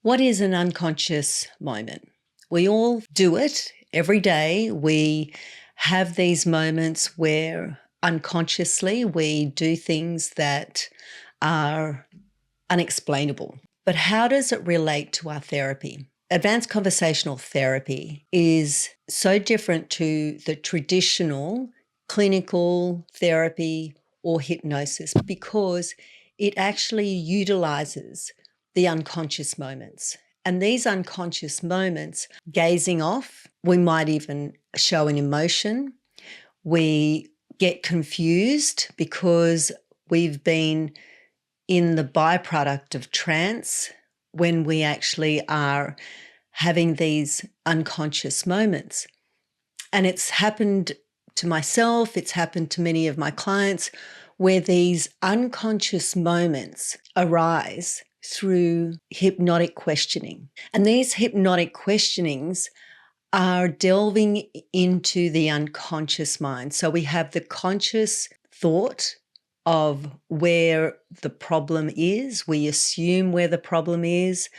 What is an unconscious moment? We all do it every day. We have these moments where unconsciously we do things that are unexplainable. But how does it relate to our therapy? Advanced conversational therapy is so different to the traditional clinical therapy or hypnosis because it actually utilizes the unconscious moments. And these unconscious moments, gazing off, we might even show an emotion. We get confused because we've been in the byproduct of trance when we actually are having these unconscious moments. And it's happened to myself, it's happened to many of my clients, where these unconscious moments arise through hypnotic questioning. And these hypnotic questionings are delving into the unconscious mind. So we have the conscious thought of where the problem is. We assume where the problem is.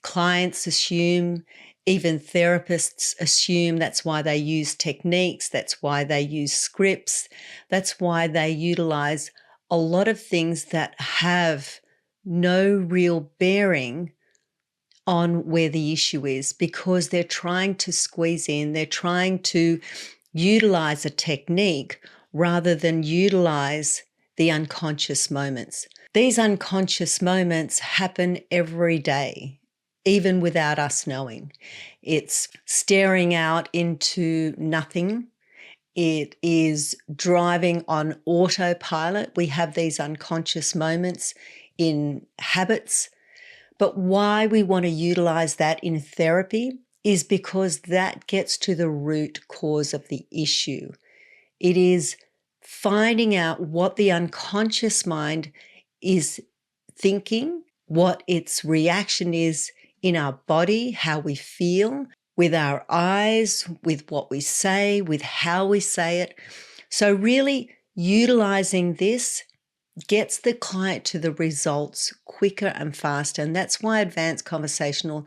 Clients assume, even therapists assume. That's why they use techniques. That's why they use scripts. That's why they utilize a lot of things that have no real bearing on where the issue is, because they're trying to squeeze in, they're trying to utilize a technique rather than utilize the unconscious moments. These unconscious moments happen every day, even without us knowing. It's staring out into nothing. It is driving on autopilot. We have these unconscious moments in habits. But why we want to utilize that in therapy is because that gets to the root cause of the issue. It is finding out what the unconscious mind is thinking, what its reaction is in our body, how we feel, with our eyes, with what we say, with how we say it. So really utilizing this gets the client to the results quicker and faster. And that's why advanced conversational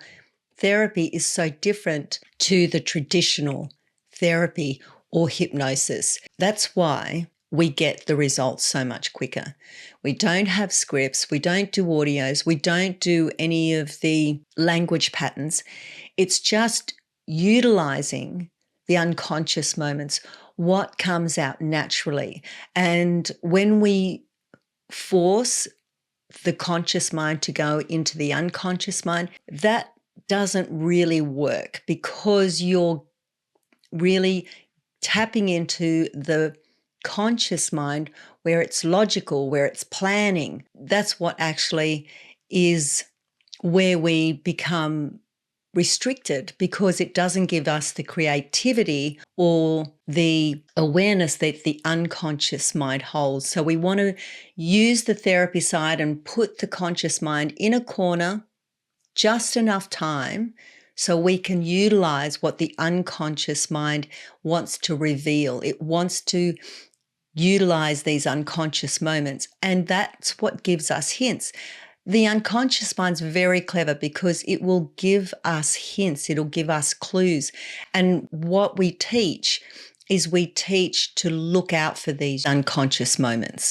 therapy is so different to the traditional therapy or hypnosis. That's why we get the results so much quicker. We don't have scripts, we don't do audios, we don't do any of the language patterns. It's just utilizing the unconscious moments, what comes out naturally. And when we force the conscious mind to go into the unconscious mind, that doesn't really work, because you're really tapping into the conscious mind where it's logical, where it's planning. That's what actually is where we become restricted, because it doesn't give us the creativity or the awareness that the unconscious mind holds. So we want to use the therapy side and put the conscious mind in a corner, just enough time so we can utilize what the unconscious mind wants to reveal. It wants to utilize these unconscious moments, and that's what gives us hints. The unconscious mind's very clever because it will give us hints, it'll give us clues. And what we teach is we teach to look out for these unconscious moments.